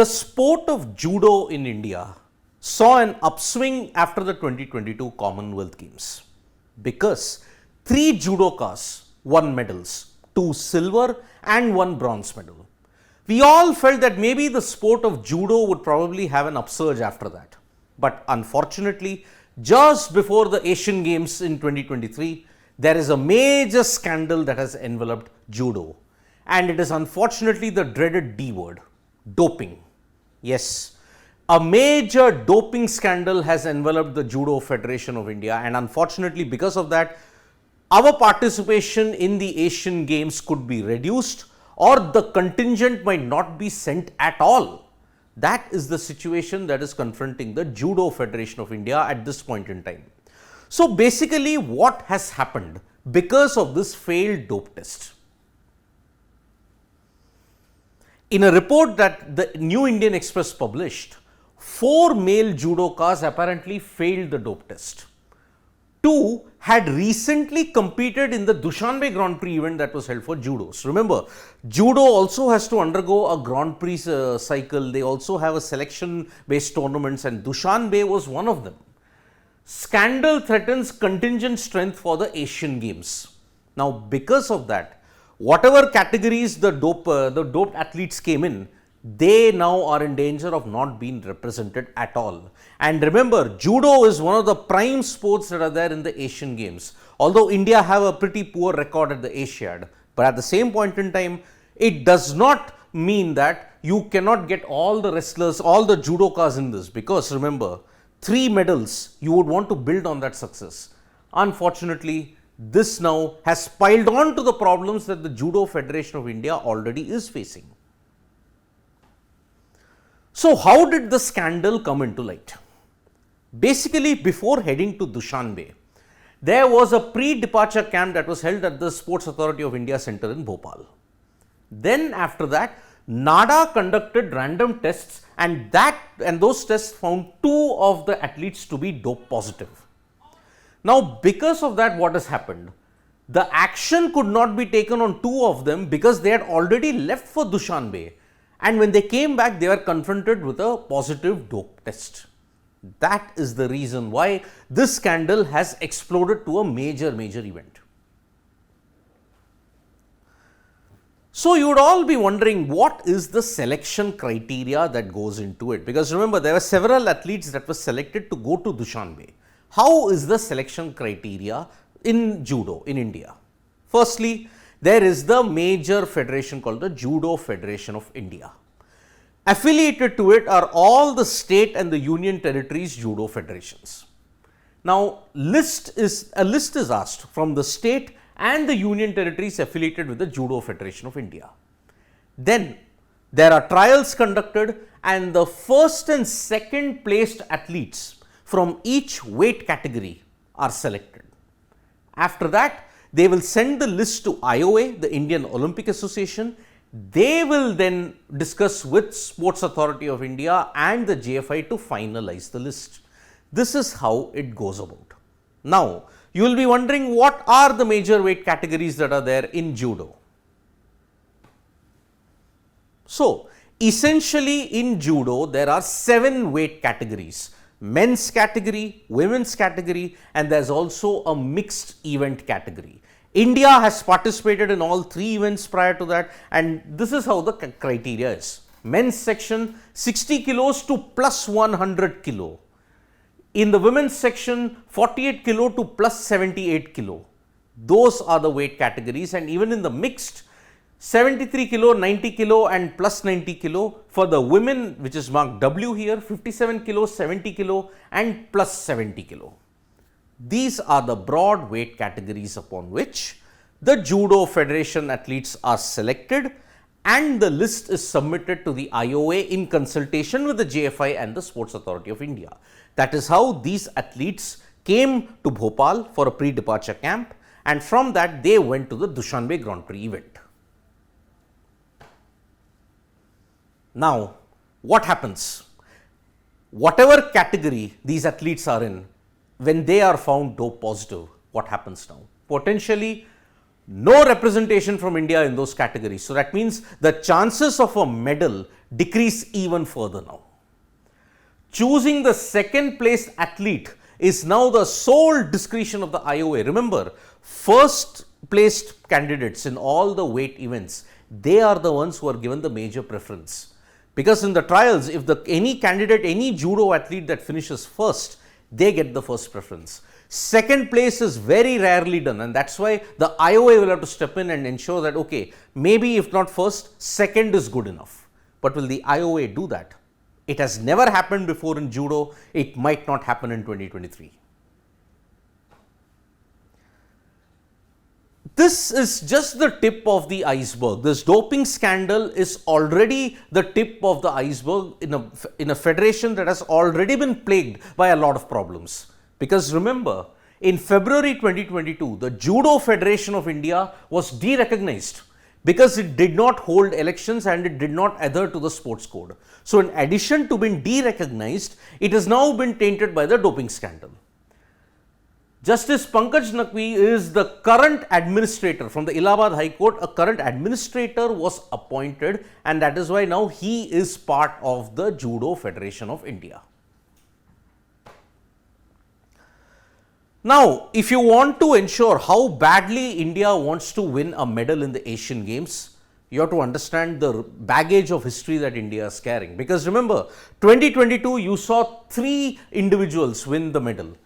The sport of judo in India saw an upswing after the 2022 Commonwealth Games because 3 judokas won medals, 2 silver and 1 bronze medal. We all felt that maybe the sport of judo would probably have an upsurge after that. But unfortunately, just before the Asian Games in 2023, there is a major scandal that has enveloped judo. And it is unfortunately the dreaded D word, doping. Yes, a major doping scandal has enveloped the Judo Federation of India, and unfortunately because of that, our participation in the Asian Games could be reduced or the contingent might not be sent at all. That is the situation that is confronting the Judo Federation of India at this point in time. So basically what has happened because of this failed dope test? In a report that the New Indian Express published, 4 male judokas apparently failed the dope test. 2 had recently competed in the Dushanbe Grand Prix event that was held for judos. Remember, judo also has to undergo a Grand Prix cycle. They also have a selection based tournaments, and Dushanbe was one of them. Scandal threatens contingent strength for the Asian Games. Now, because of that, whatever categories the doped athletes came in, they now are in danger of not being represented at all. And remember, judo is one of the prime sports that are there in the Asian Games. Although India have a pretty poor record at the Asiad, but at the same point in time, it does not mean that you cannot get all the wrestlers, all the judokas in this, because remember, 3 medals, you would want to build on that success. Unfortunately, this now has piled on to the problems that the Judo Federation of India already is facing. So how did the scandal come into light? Basically, before heading to Dushanbe, there was a pre-departure camp that was held at the Sports Authority of India Center in Bhopal. Then after that, NADA conducted random tests, and those tests found 2 of the athletes to be dope positive. Now, because of that, what has happened? The action could not be taken on 2 of them because they had already left for Dushanbe, and when they came back, they were confronted with a positive dope test. That is the reason why this scandal has exploded to a major event. So you would all be wondering, what is the selection criteria that goes into it? Because remember, there were several athletes that were selected to go to Dushanbe. How is the selection criteria in judo in India? Firstly, there is the major federation called the Judo Federation of India. Affiliated to it are all the state and the union territories judo federations. Now, a list is asked from the state and the union territories affiliated with the Judo Federation of India. Then there are trials conducted, and the first and second placed athletes from each weight category are selected. After that, they will send the list to IOA, the Indian Olympic Association. They will then discuss with Sports Authority of India and the JFI to finalize the list. This is how it goes about. Now, you will be wondering, what are the major weight categories that are there in judo? So, essentially in judo, there are 7 weight categories. Men's category, women's category, and there's also a mixed event category. India has participated in all 3 events prior to that, and this is how the criteria is. Men's section 60 kilos to plus 100 kilo. In the women's section 48 kilo to plus 78 kilo. Those are the weight categories, and even in the mixed 73 kilo, 90 kilo and plus 90 kilo. For the women, which is marked W here, 57 kilo, 70 kilo and plus 70 kilo. These are the broad weight categories upon which the Judo Federation athletes are selected, and the list is submitted to the IOA in consultation with the JFI and the Sports Authority of India. That is how these athletes came to Bhopal for a pre-departure camp, and from that they went to the Dushanbe Grand Prix event. Now, what happens? Whatever category these athletes are in, when they are found dope positive, what happens now? Potentially, no representation from India in those categories. So that means the chances of a medal decrease even further now. Choosing the second place athlete is now the sole discretion of the IOA. Remember, first placed candidates in all the weight events, they are the ones who are given the major preference. Because in the trials, if any candidate, any judo athlete that finishes first, they get the first preference. Second place is very rarely done, and that's why the IOA will have to step in and ensure that, okay, maybe if not first, second is good enough. But will the IOA do that? It has never happened before in judo. It might not happen in 2023. This is just the tip of the iceberg. This doping scandal is already the tip of the iceberg in a federation that has already been plagued by a lot of problems. Because remember, in February 2022, the Judo Federation of India was de-recognized because it did not hold elections and it did not adhere to the sports code. So in addition to being de-recognized, it has now been tainted by the doping scandal. Justice Pankaj Naqvi is the current administrator from the Allahabad High Court. A current administrator was appointed, and that is why now he is part of the Judo Federation of India. Now, if you want to ensure how badly India wants to win a medal in the Asian Games, you have to understand the baggage of history that India is carrying. Because remember, 2022, you saw 3 individuals win the medal.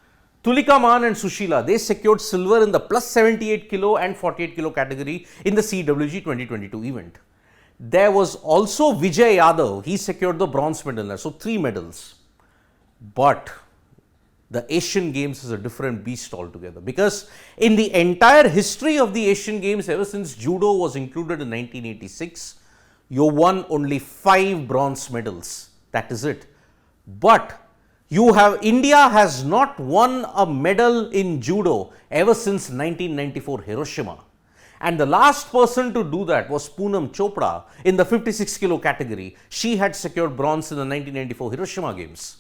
Tulika Man and Sushila, they secured silver in the plus 78 kilo and 48 kilo category in the CWG 2022 event. There was also Vijay Yadav, he secured the bronze medal, so 3 medals. But the Asian Games is a different beast altogether, because in the entire history of the Asian Games, ever since judo was included in 1986, you won only 5 bronze medals. That is it. But India has not won a medal in judo ever since 1994 Hiroshima. And the last person to do that was Poonam Chopra in the 56 kilo category. She had secured bronze in the 1994 Hiroshima Games.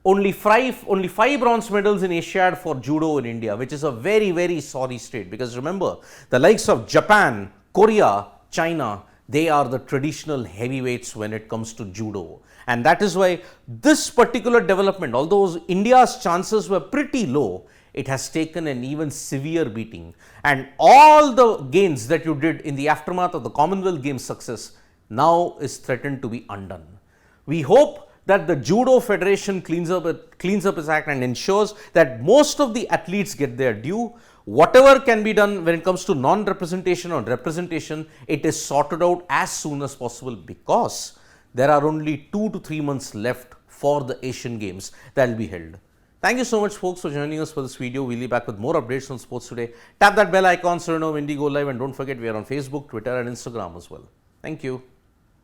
Only 5 bronze medals in Asiad for judo in India, which is a very, very sorry state. Because remember, the likes of Japan, Korea, China, they are the traditional heavyweights when it comes to judo. And that is why this particular development, although India's chances were pretty low, it has taken an even severe beating. And all the gains that you did in the aftermath of the Commonwealth Games success now is threatened to be undone. We hope that the Judo Federation cleans up its act and ensures that most of the athletes get their due. Whatever can be done when it comes to non-representation or representation, it is sorted out as soon as possible, because there are only 2 to 3 months left for the Asian Games that will be held. Thank you so much, folks, for joining us for this video. We'll be back with more updates on sports today. Tap that bell icon so you know when we go live, and don't forget we are on Facebook, Twitter and Instagram as well. Thank you.